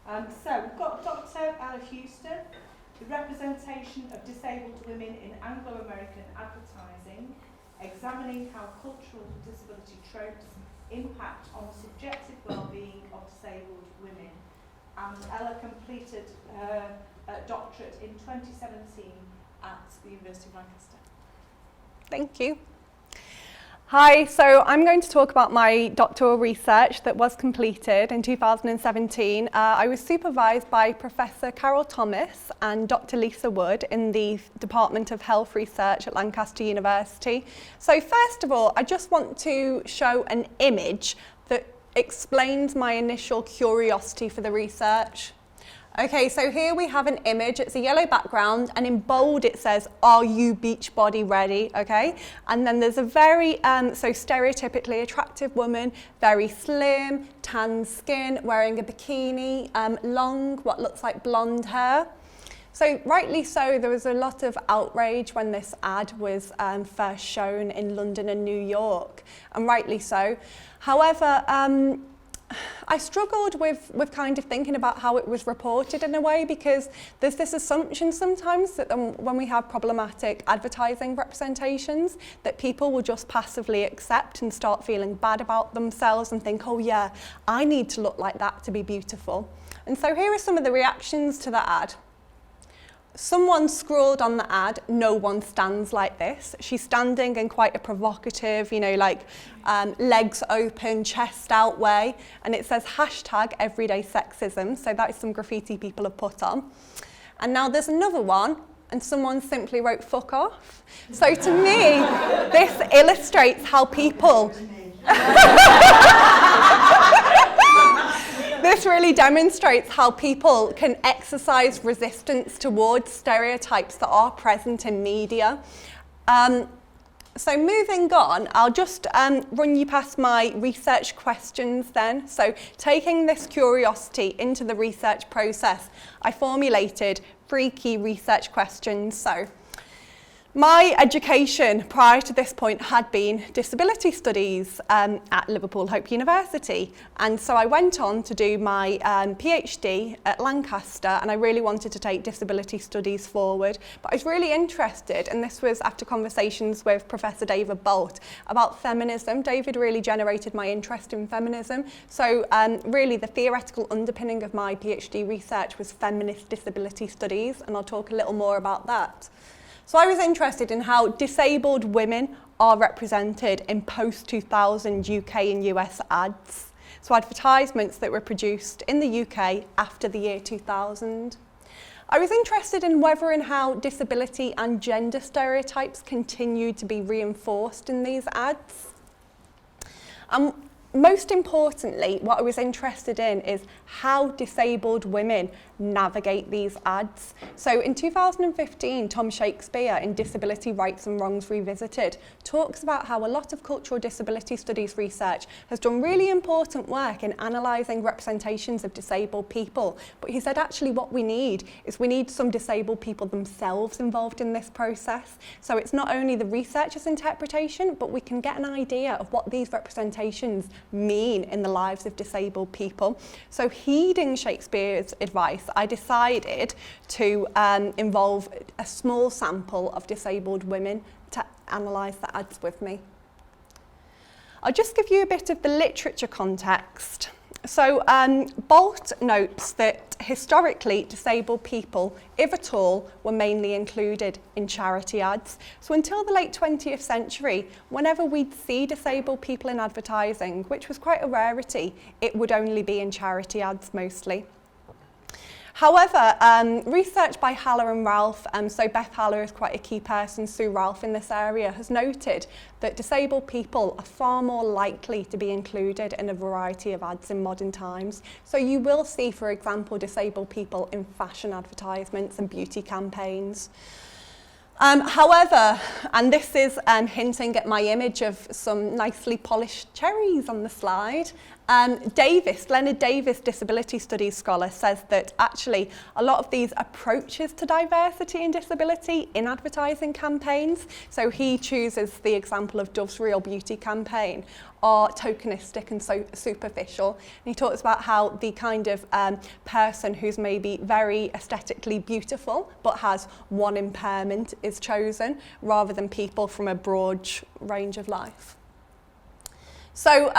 So we've got Dr. Ella Houston, the representation of disabled women in Anglo-American advertising, examining how cultural disability tropes impact on the subjective well-being of disabled women. And Ella completed her doctorate in 2017 at the University of Lancaster. Thank you. Hi, so I'm going to talk about my doctoral research that was completed in 2017. I was supervised by Professor Carol Thomas and Dr. Lisa Wood in the Department of Health Research at Lancaster University. So first of all, I just want to show an image that explains my initial curiosity for the research. Okay, so here we have an image, it's a yellow background, and in bold it says, "Are you beach body ready?" Okay, and then there's a very, so stereotypically attractive woman, very slim, tan skin, wearing a bikini, long, what looks like blonde hair. So rightly so, there was a lot of outrage when this ad was first shown in London and New York, and rightly so. However, I struggled with kind of thinking about how it was reported in a way, because there's this assumption sometimes that when we have problematic advertising representations, that people will just passively accept and start feeling bad about themselves and think, oh yeah, I need to look like that to be beautiful. And so here are some of the reactions to that ad. Someone scrawled on the ad, "No one stands like this." She's standing in quite a provocative, you know, like legs open, chest out way. And it says hashtag everyday sexism. So that is some graffiti people have put on. And now there's another one, and someone simply wrote "fuck off." So to me, this illustrates how people... This really demonstrates how people can exercise resistance towards stereotypes that are present in media. So moving on, I'll just run you past my research questions then. So taking this curiosity into the research process, I formulated 3 key research questions. So my education prior to this point had been disability studies at Liverpool Hope University, and so I went on to do my PhD at Lancaster, and I really wanted to take disability studies forward. But I was really interested, and this was after conversations with Professor David Bolt about feminism. David really generated my interest in feminism, so really the theoretical underpinning of my PhD research was feminist disability studies, and I'll talk a little more about that. So I was interested in how disabled women are represented in post-2000 UK and US ads. So advertisements that were produced in the UK after the year 2000. I was interested in whether and how disability and gender stereotypes continued to be reinforced in these ads. Most importantly, what I was interested in is how disabled women navigate these ads. So in 2015, Tom Shakespeare in Disability Rights and Wrongs Revisited talks about how a lot of cultural disability studies research has done really important work in analysing representations of disabled people. But he said actually what we need is we need some disabled people themselves involved in this process. So it's not only the researcher's interpretation, but we can get an idea of what these representations mean in the lives of disabled people. So heeding Shakespeare's advice, I decided to involve a small sample of disabled women to analyse the ads with me. I'll just give you a bit of the literature context. So Bolt notes that historically disabled people, if at all, were mainly included in charity ads. So until the late 20th century, whenever we'd see disabled people in advertising, which was quite a rarity, it would only be in charity ads mostly. However, research by Haller and Ralph, so Beth Haller is quite a key person, Sue Ralph in this area, has noted that disabled people are far more likely to be included in a variety of ads in modern times. So you will see, for example, disabled people in fashion advertisements and beauty campaigns. However, and this is hinting at my image of some nicely polished cherries on the slide, Leonard Davis, disability studies scholar, says that actually a lot of these approaches to diversity and disability in advertising campaigns, so he chooses the example of Dove's Real Beauty campaign, are tokenistic and so superficial. And he talks about how the kind of person who's maybe very aesthetically beautiful but has one impairment is chosen rather than people from a broad range of life. So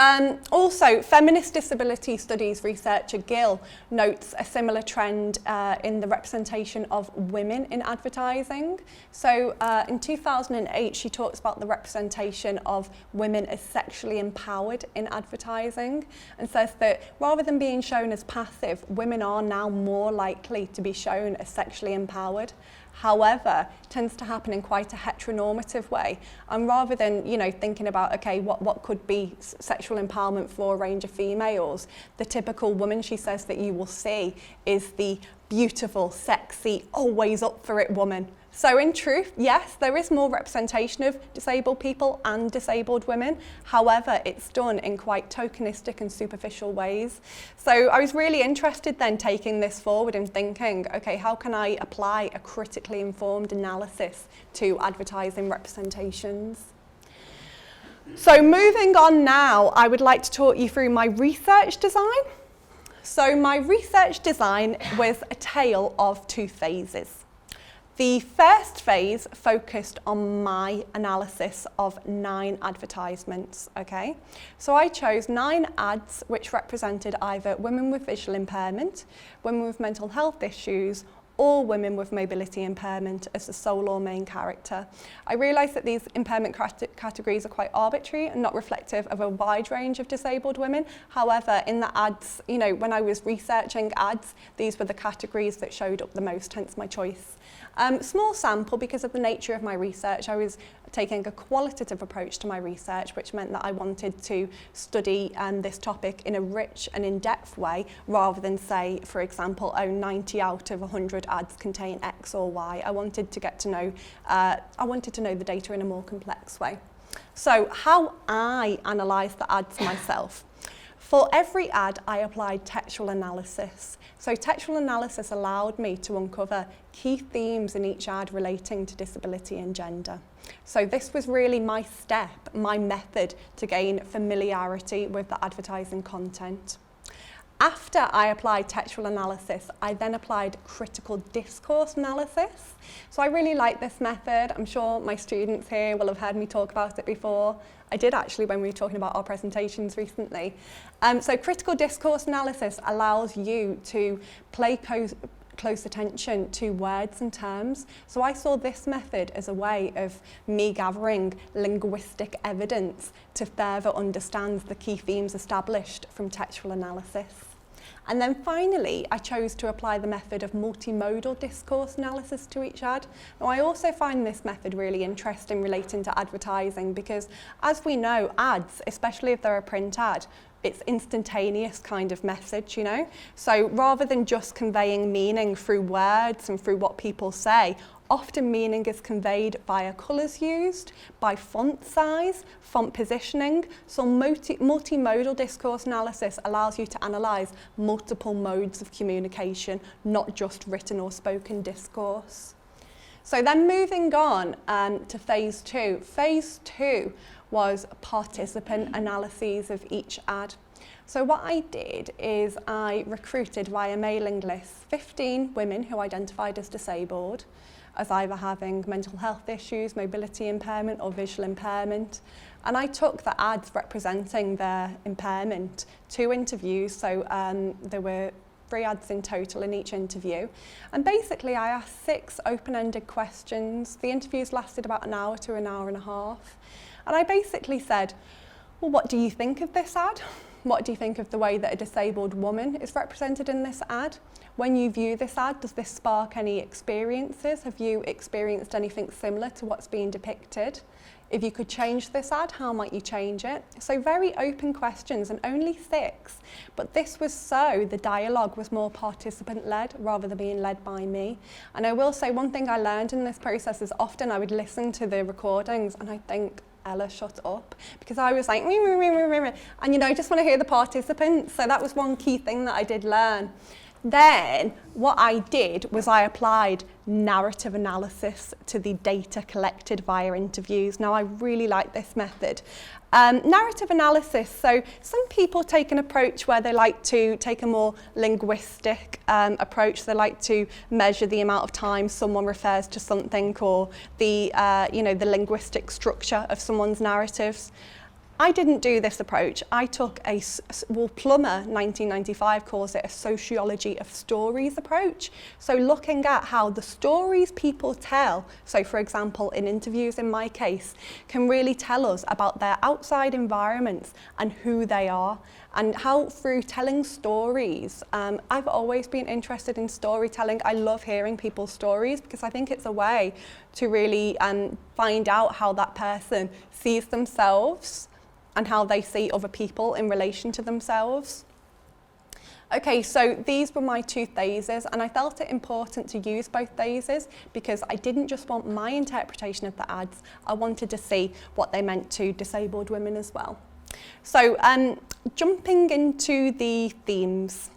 also, feminist disability studies researcher Gill notes a similar trend in the representation of women in advertising. So in 2008, she talks about the representation of women as sexually empowered in advertising, and says that rather than being shown as passive, women are now more likely to be shown as sexually empowered. However, it tends to happen in quite a heteronormative way. And rather than, thinking about, okay, what could be sexual empowerment for a range of females, the typical woman, she says, that you will see is the beautiful, sexy, always up for it woman. So in truth, yes, there is more representation of disabled people and disabled women. However, it's done in quite tokenistic and superficial ways. So I was really interested then taking this forward and thinking, okay, how can I apply a critically informed analysis to advertising representations? So moving on now, I would like to talk you through my research design. So my research design was a tale of two phases. The first phase focused on my analysis of 9 advertisements, okay? So I chose 9 ads which represented either women with visual impairment, women with mental health issues, or women with mobility impairment as the sole or main character. I realised that these impairment categories are quite arbitrary and not reflective of a wide range of disabled women. However, in the ads, when I was researching ads, these were the categories that showed up the most, hence my choice. Small sample because of the nature of my research. I was taking a qualitative approach to my research, which meant that I wanted to study this topic in a rich and in-depth way, rather than say, for example, 90 out of 100 ads contain X or Y. I wanted to get to know, the data in a more complex way. So how I analysed the ads myself. For every ad, I applied textual analysis. So textual analysis allowed me to uncover key themes in each ad relating to disability and gender. So this was really my step, my method to gain familiarity with the advertising content. After I applied textual analysis, I then applied critical discourse analysis. So I really like this method. I'm sure my students here will have heard me talk about it before. I did actually when we were talking about our presentations recently. So critical discourse analysis allows you to pay close attention to words and terms. So I saw this method as a way of me gathering linguistic evidence to further understand the key themes established from textual analysis. And then finally, I chose to apply the method of multimodal discourse analysis to each ad. Now, I also find this method really interesting relating to advertising because, as we know, ads, especially if they're a print ad, it's instantaneous kind of message, So rather than just conveying meaning through words and through what people say, often meaning is conveyed via colours used, by font size, font positioning. So multimodal discourse analysis allows you to analyse multiple modes of communication, not just written or spoken discourse. So then moving on to phase 2. Phase 2 was participant analyses of each ad. So what I did is I recruited via mailing lists 15 women who identified as disabled, as either having mental health issues, mobility impairment or visual impairment. And I took the ads representing their impairment to interviews, so there were 3 ads in total in each interview. And basically I asked 6 open-ended questions. The interviews lasted about an hour to an hour and a half. And I basically said, well, what do you think of this ad? What do you think of the way that a disabled woman is represented in this ad? When you view this ad, does this spark any experiences? Have you experienced anything similar to what's being depicted? If you could change this ad, how might you change it? So very open questions, and only 6. But this was so the dialogue was more participant-led rather than being led by me. And I will say one thing I learned in this process is often I would listen to the recordings and I think, Ella, shut up, because I was like, and you know, I just want to hear the participants. So that was one key thing that I did learn. Then what I did was I applied narrative analysis to the data collected via interviews. Now I really like this method. Narrative analysis, so some people take an approach where they like to take a more linguistic approach. They like to measure the amount of time someone refers to something, or the the linguistic structure of someone's narratives. I didn't do this approach. I took Plummer 1995 calls it a sociology of stories approach. So looking at how the stories people tell, so for example in interviews in my case, can really tell us about their outside environments and who they are, and how through telling stories, I've always been interested in storytelling. I love hearing people's stories because I think it's a way to really find out how that person sees themselves and how they see other people in relation to themselves. Okay, so these were my 2 theses, and I felt it important to use both theses because I didn't just want my interpretation of the ads, I wanted to see what they meant to disabled women as well. So jumping into the themes.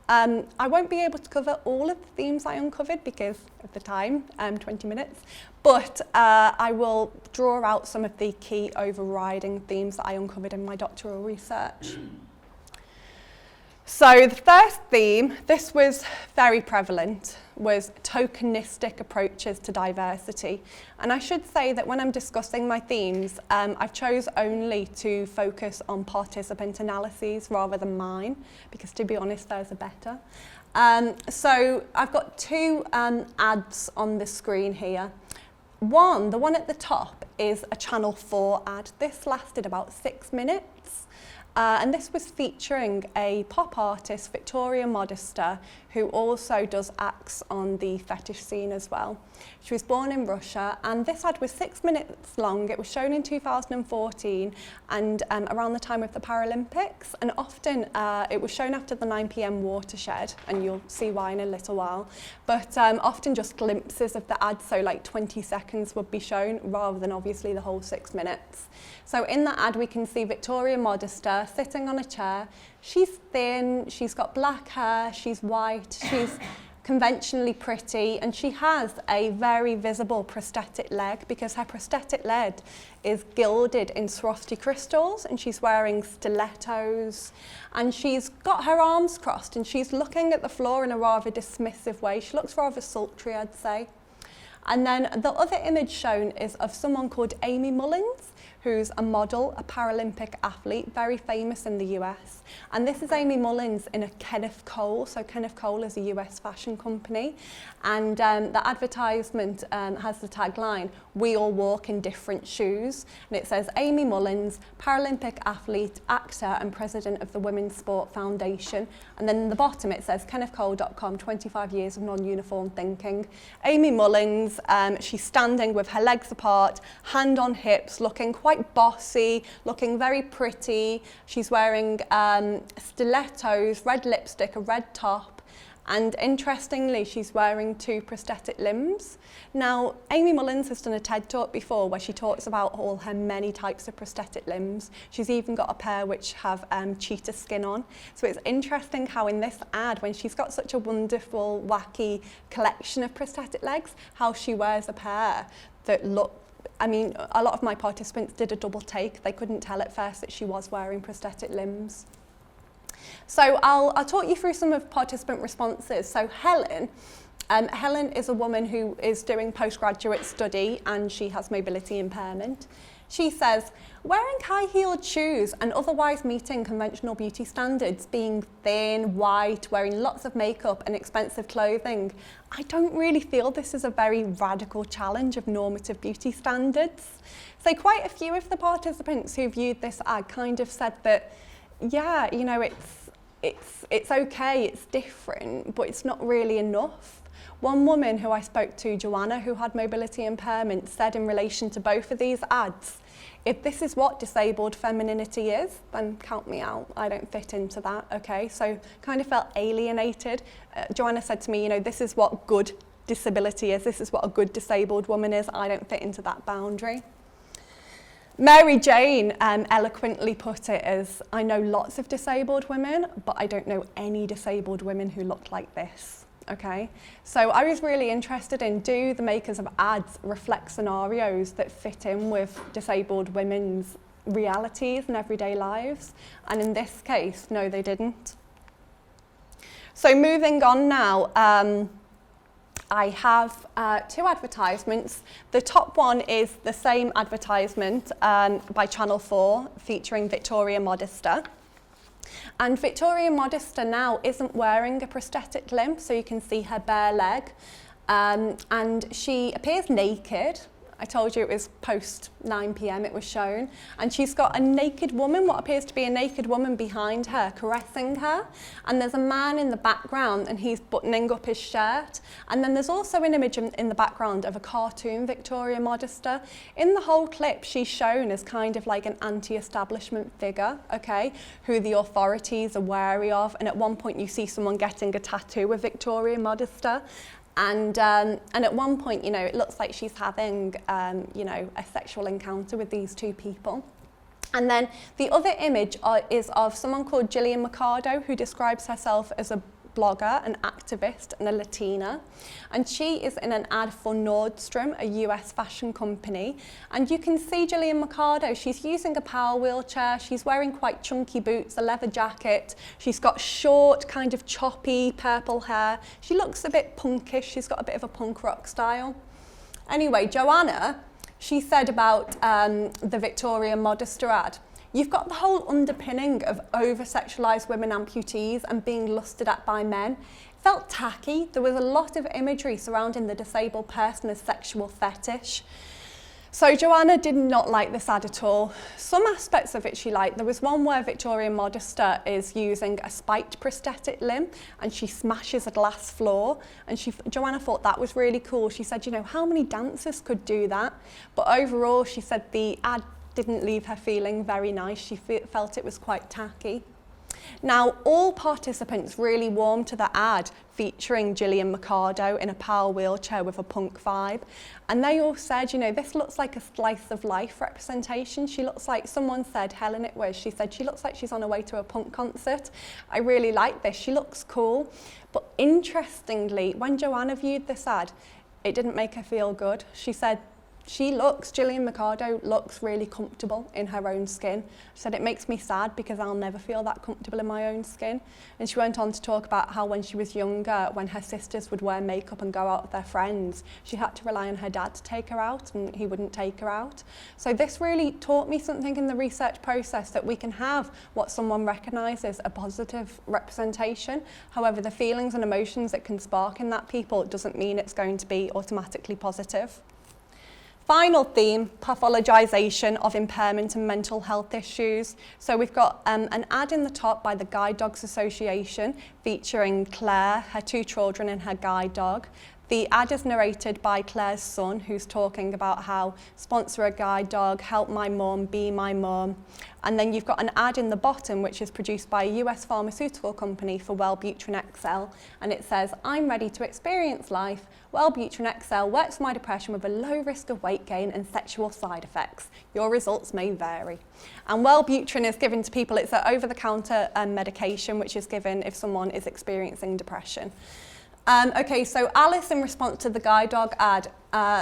I won't be able to cover all of the themes I uncovered because of the time, 20 minutes, but I will draw out some of the key overriding themes that I uncovered in my doctoral research. So the first theme, this was very prevalent, was tokenistic approaches to diversity. And I should say that when I'm discussing my themes, I've chose only to focus on participant analyses rather than mine, because to be honest, theirs are better. So I've got 2 ads on the screen here. The one at the top is a Channel 4 ad. This lasted about 6 minutes. And this was featuring a pop artist, Victoria Modesta, who also does acts on the fetish scene as well. She was born in Russia, and this ad was 6 minutes long. It was shown in 2014 and around the time of the Paralympics, and often it was shown after the 9 p.m. watershed, and you'll see why in a little while, but often just glimpses of the ad, so like 20 seconds would be shown rather than obviously the whole 6 minutes. So in that ad we can see Victoria Modesta sitting on a chair. She's thin, she's got black hair, she's white, she's conventionally pretty, and she has a very visible prosthetic leg because her prosthetic leg is gilded in Swarovski crystals, and she's wearing stilettos, and she's got her arms crossed and she's looking at the floor in a rather dismissive way. She looks rather sultry, I'd say. And then the other image shown is of someone called Amy Mullins, who's a model, a Paralympic athlete, very famous in the US. And this is Amy Mullins in a Kenneth Cole. So Kenneth Cole is a US fashion company. And the advertisement has the tagline, "We all walk in different shoes." And it says, Amy Mullins, Paralympic athlete, actor and president of the Women's Sport Foundation. And then in the bottom it says, kennethcole.com, 25 years of non-uniform thinking. Amy Mullins, she's standing with her legs apart, hand on hips, looking quite bossy, looking very pretty. She's wearing stilettos, red lipstick, a red top, and interestingly she's wearing 2 prosthetic limbs. Now Amy Mullins has done a TED talk before where she talks about all her many types of prosthetic limbs. She's even got a pair which have cheetah skin on. So it's interesting how in this ad, when she's got such a wonderful wacky collection of prosthetic legs, how she wears a pair that look, I mean, a lot of my participants did a double take. They couldn't tell at first that she was wearing prosthetic limbs. So I'll talk you through some of participant responses. So Helen is a woman who is doing postgraduate study and she has mobility impairment. She says, wearing high-heeled shoes and otherwise meeting conventional beauty standards, being thin, white, wearing lots of makeup and expensive clothing, I don't really feel this is a very radical challenge of normative beauty standards. So quite a few of the participants who viewed this ad kind of said that, yeah, you know, it's okay, it's different, but it's not really enough. One woman who I spoke to, Joanna, who had mobility impairment, said in relation to both of these ads, if this is what disabled femininity is, then count me out. I don't fit into that, okay? So kind of felt alienated. Joanna said to me, you know, this is what good disability is. This is what a good disabled woman is. I don't fit into that boundary. Mary Jane eloquently put it as, I know lots of disabled women, but I don't know any disabled women who look like this. Okay, so I was really interested in, do the makers of ads reflect scenarios that fit in with disabled women's realities and everyday lives? And in this case, no, they didn't. So moving on now, I have two advertisements. The top one is the same advertisement by Channel 4 featuring Victoria Modesta. And Victoria Modesta now isn't wearing a prosthetic limb, so you can see her bare leg. And she appears naked. I told you it was post 9 p.m. it was shown. And she's got a naked woman, what appears to be a naked woman behind her, caressing her. And there's a man in the background and he's buttoning up his shirt. And then there's also an image in the background of a cartoon Victoria Modesta. In the whole clip, she's shown as kind of like an anti-establishment figure, okay, who the authorities are wary of. And at one point you see someone getting a tattoo with Victoria Modesta. And at one point, you know, it looks like she's having, you know, a sexual encounter with these two people. And then the other image is of someone called Gillian Mercado, who describes herself as a blogger, an activist, and a Latina. And she is in an ad for Nordstrom, a US fashion company. And you can see Gillian Mercado, she's using a power wheelchair, she's wearing quite chunky boots, a leather jacket, she's got short, kind of choppy purple hair. She looks a bit punkish, she's got a bit of a punk rock style. Anyway, Joanna, she said about the Victoria Modesta ad, you've got the whole underpinning of over-sexualised women amputees and being lusted at by men. It felt tacky. There was a lot of imagery surrounding the disabled person as sexual fetish. So Joanna did not like this ad at all. Some aspects of it she liked. There was one where Victoria Modesta is using a spiked prosthetic limb and she smashes a glass floor, and Joanna thought that was really cool. She said, you know, how many dancers could do that? But overall, she said the ad didn't leave her feeling very nice. She felt it was quite tacky. Now, all participants really warmed to the ad featuring Gillian Mercado in a power wheelchair with a punk vibe. And they all said, you know, this looks like a slice of life representation. She looks like, someone said, Helen it was, she said she looks like she's on her way to a punk concert. I really like this, she looks cool. But interestingly, when Joanna viewed this ad, it didn't make her feel good. She said, Gillian Mercado looks really comfortable in her own skin. She said, it makes me sad because I'll never feel that comfortable in my own skin. And she went on to talk about how when she was younger, when her sisters would wear makeup and go out with their friends, she had to rely on her dad to take her out and he wouldn't take her out. So this really taught me something in the research process, that we can have what someone recognises a positive representation. However, the feelings and emotions it can spark in that people doesn't mean it's going to be automatically positive. Final theme, pathologization of impairment and mental health issues. So we've got an ad in the top by the Guide Dogs Association featuring Claire, her two children and her guide dog. The ad is narrated by Claire's son, who's talking about how sponsor a guide dog, help my mum, be my mum. And then you've got an ad in the bottom, which is produced by a US pharmaceutical company for Wellbutrin XL. And it says, I'm ready to experience life. Wellbutrin XL works for my depression with a low risk of weight gain and sexual side effects. Your results may vary. And Wellbutrin is given to people, it's an over-the-counter medication which is given if someone is experiencing depression. Okay, so Alice, in response to the guide dog ad,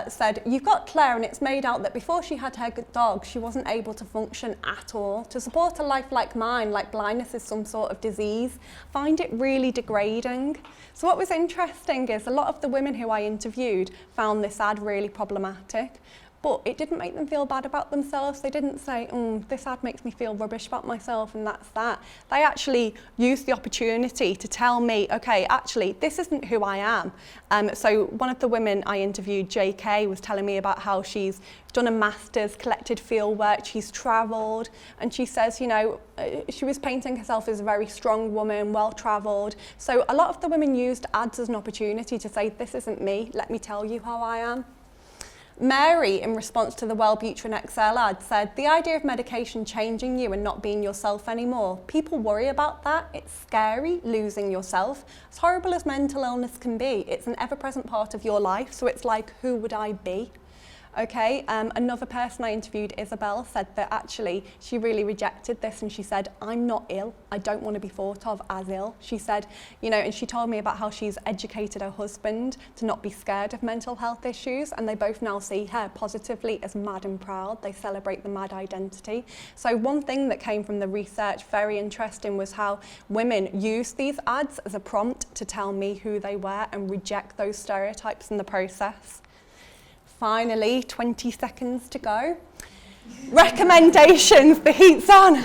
said, you've got Claire, and it's made out that before she had her dog, she wasn't able to function at all. To support a life like mine, like blindness is some sort of disease, find it really degrading. So what was interesting is a lot of the women who I interviewed found this ad really problematic. But it didn't make them feel bad about themselves. They didn't say, this ad makes me feel rubbish about myself and that's that. They actually used the opportunity to tell me, okay, actually, this isn't who I am. So one of the women I interviewed, JK, was telling me about how she's done a master's, collected field work, she's travelled, and she says, you know, she was painting herself as a very strong woman, well-travelled. So a lot of the women used ads as an opportunity to say, this isn't me, let me tell you how I am. Mary, in response to the Wellbutrin XL ad, said, the idea of medication changing you and not being yourself anymore. People worry about that. It's scary, losing yourself. As horrible as mental illness can be, it's an ever-present part of your life, so it's like, who would I be? Okay, another person I interviewed, Isabel, said that actually she really rejected this, and she said, I'm not ill, I don't want to be thought of as ill. She said, you know, and she told me about how she's educated her husband to not be scared of mental health issues, and they both now see her positively as mad and proud. They celebrate the mad identity. So one thing that came from the research, very interesting, was how women used these ads as a prompt to tell me who they were and reject those stereotypes in the process. Finally, 20 seconds to go. Recommendations, the heat's on.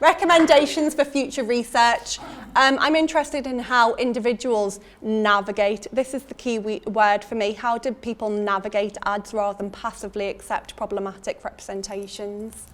Recommendations for future research. I'm interested in how individuals navigate. This is the key word for me. How do people navigate ads rather than passively accept problematic representations?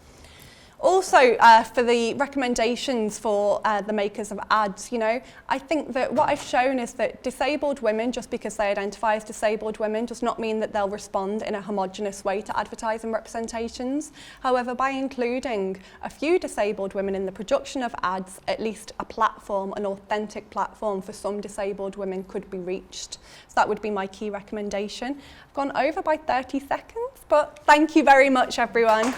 Also, for the recommendations for the makers of ads, you know, I think that what I've shown is that disabled women, just because they identify as disabled women, does not mean that they'll respond in a homogenous way to advertising representations. However, by including a few disabled women in the production of ads, at least a platform, an authentic platform for some disabled women could be reached. So that would be my key recommendation. I've gone over by 30 seconds, but thank you very much, everyone.